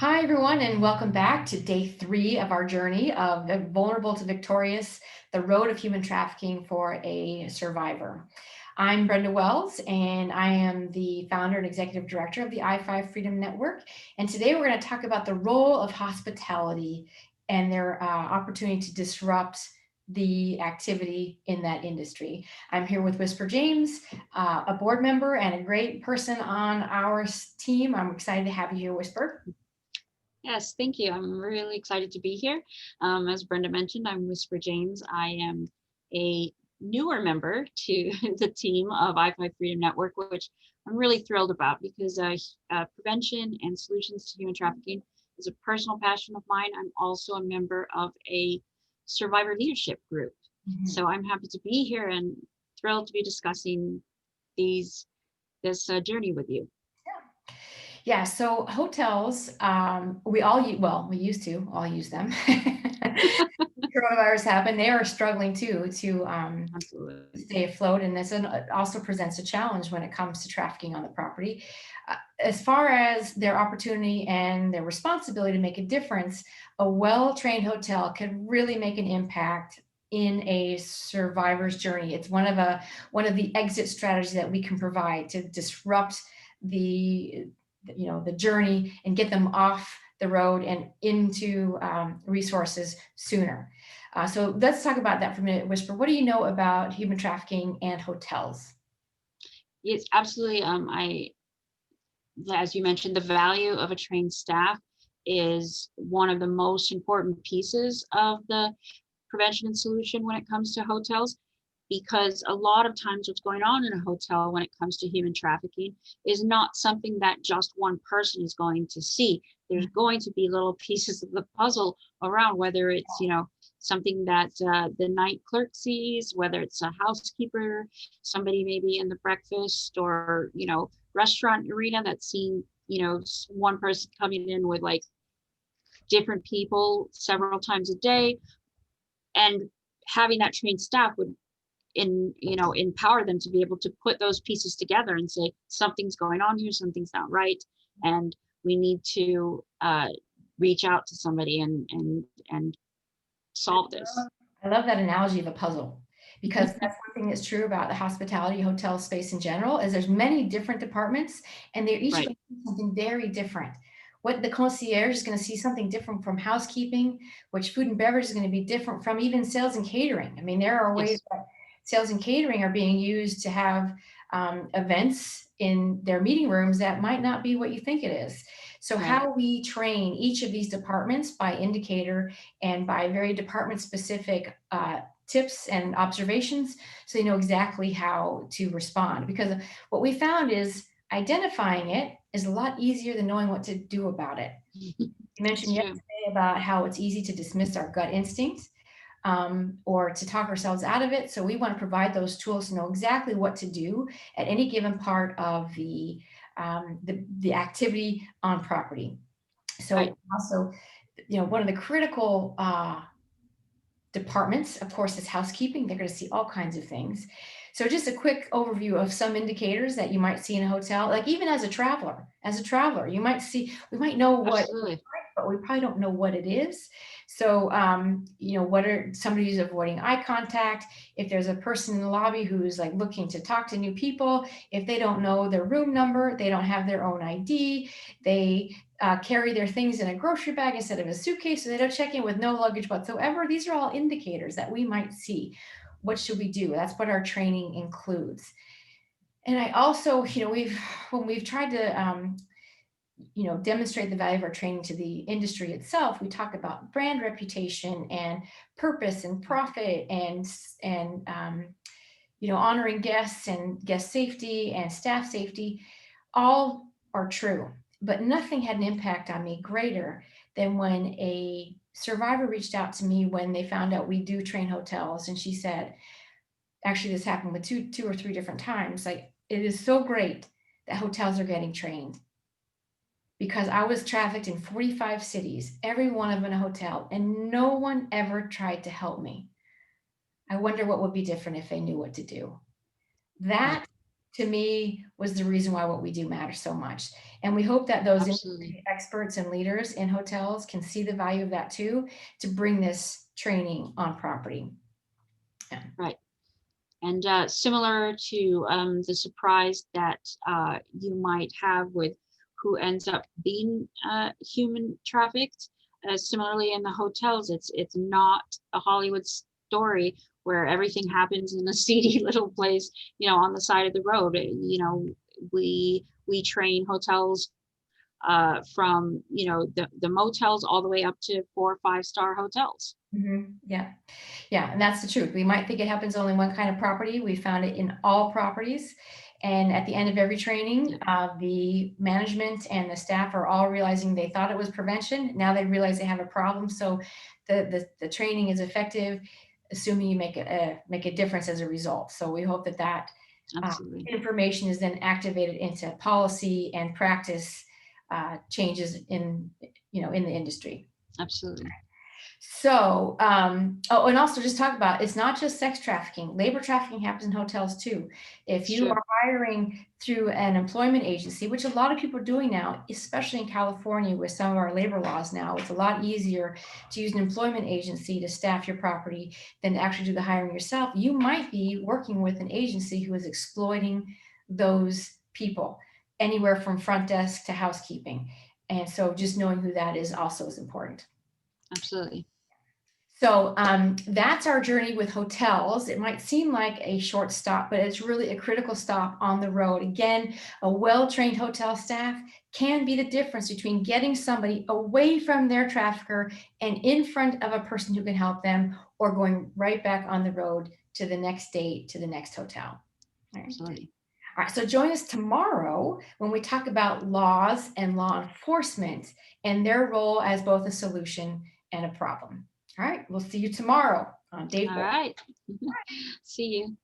Hi, everyone, and welcome back to day 3 of our journey of Vulnerable to Victorious, the road of human trafficking for a survivor. I'm Brenda Wells, and I am the founder and executive director of the I5 Freedom Network. And today we're going to talk about the role of hospitality and their opportunity to disrupt the activity in that industry. I'm here with Whisper James, a board member and a great person on our team. I'm excited to have you here, Whisper. Yes, thank you. I'm really excited to be here. As Brenda mentioned, I'm Whisper James. I am a newer member to the team of I5 Freedom Network, which I'm really thrilled about because prevention and solutions to human trafficking is a personal passion of mine. I'm also a member of a survivor leadership group. Mhm. So I'm happy to be here and thrilled to be discussing this journey with you. Yeah, so hotels, we all well, we used to all use them. Coronavirus happened, they are struggling too to Absolutely. stay afloat, and this also presents a challenge when it comes to trafficking on the property. As far as their opportunity and their responsibility to make a difference, a well-trained hotel can really make an impact in a survivor's journey. It's one of the exit strategies that we can provide to disrupt the the journey and get them off the road and into resources sooner. So let's talk about that for a minute, Whisper. What do you know about human trafficking and hotels? Yes, absolutely. As you mentioned, the value of a trained staff is one of the most important pieces of the prevention and solution when it comes to hotels, because a lot of times what's going on in a hotel when it comes to human trafficking is not something that just one person is going to see. There's going to be little pieces of the puzzle around, whether it's something that the night clerk sees, whether it's a housekeeper, somebody maybe in the breakfast or restaurant arena that's seeing one person coming in with like different people several times a day, and having that trained staff would empower them to be able to put those pieces together and say something's going on here, something's not right, and we need to reach out to somebody and solve this. I love that analogy of a puzzle because that's one thing that's true about the hospitality hotel space in general is there's many different departments and they're each going Right. to see something very different. What the concierge is going to see something different from housekeeping, which food and beverage is going to be different from even sales and catering. I mean, there are ways Yes. that sales and catering are being used to have events in their meeting rooms that might not be what you think it is. So Right. how we train each of these departments by indicator and by very department specific tips and observations so they know exactly how to respond. Because what we found is identifying it is a lot easier than knowing what to do about it. You mentioned It's true. yesterday about how it's easy to dismiss our gut instincts or to talk ourselves out of it. So we want to provide those tools to know exactly what to do at any given part of the activity on property. Right. So also, one of the critical departments, of course, is housekeeping. They're going to see all kinds of things. So just a quick overview of some indicators that you might see in a hotel, like even as a traveler, we might know what, Absolutely. but we probably don't know what it is. So, what are somebody who's avoiding eye contact? If there's a person in the lobby who's like looking to talk to new people, if they don't know their room number, they don't have their own ID, they carry their things in a grocery bag instead of a suitcase, so they don't check in with no luggage whatsoever. These are all indicators that we might see. What should we do? That's what our training includes. And I also, when we've tried to demonstrate the value of our training to the industry itself, we talk about brand reputation and purpose and profit and honoring guests and guest safety and staff safety. All are true, but nothing had an impact on me greater than when a survivor reached out to me when they found out we do train hotels, and she said, actually this happened with two or three different times, like, it is so great that hotels are getting trained because I was trafficked in 45 cities, every one of them in a hotel, and no one ever tried to help me. I wonder what would be different if they knew what to do. Right. That to me was the reason why what we do matters so much. And we hope that those Absolutely. experts and leaders in hotels can see the value of that too, to bring this training on property. Yeah. Right. And similar to the surprise that you might have with who ends up being human trafficked, similarly in the hotels, it's not a Hollywood story where everything happens in a seedy little place, on the side of the road. We train hotels from the motels all the way up to 4 or 5 star hotels. Yeah. Yeah, and that's the truth. We might think it happens only in one kind of property. We found it in all properties. And at the end of every training, Yeah, the management and the staff are all realizing they thought it was prevention. Now they realize they have a problem. So the training is effective, assuming you make a difference as a result. So we hope that absolutely, information is then activated into policy and practice changes in the industry. absolutely. So, and also just talk about, it's not just sex trafficking. Labor trafficking happens in hotels too. If It's you true. are hiring through an employment agency, which a lot of people are doing now, especially in California with some of our labor laws now, it's a lot easier to use an employment agency to staff your property than to actually do the hiring yourself. You might be working with an agency who is exploiting those people, anywhere from front desk to housekeeping. And so just knowing who that is also is important. Absolutely. So that's our journey with hotels. It might seem like a short stop, but it's really a critical stop on the road. Again, a well-trained hotel staff can be the difference between getting somebody away from their trafficker and in front of a person who can help them, or going right back on the road to the next date, to the next hotel. All right. Absolutely. All right, so join us tomorrow when we talk about laws and law enforcement and their role as both a solution and a problem. All right, we'll see you tomorrow on Day All 4. right. See you.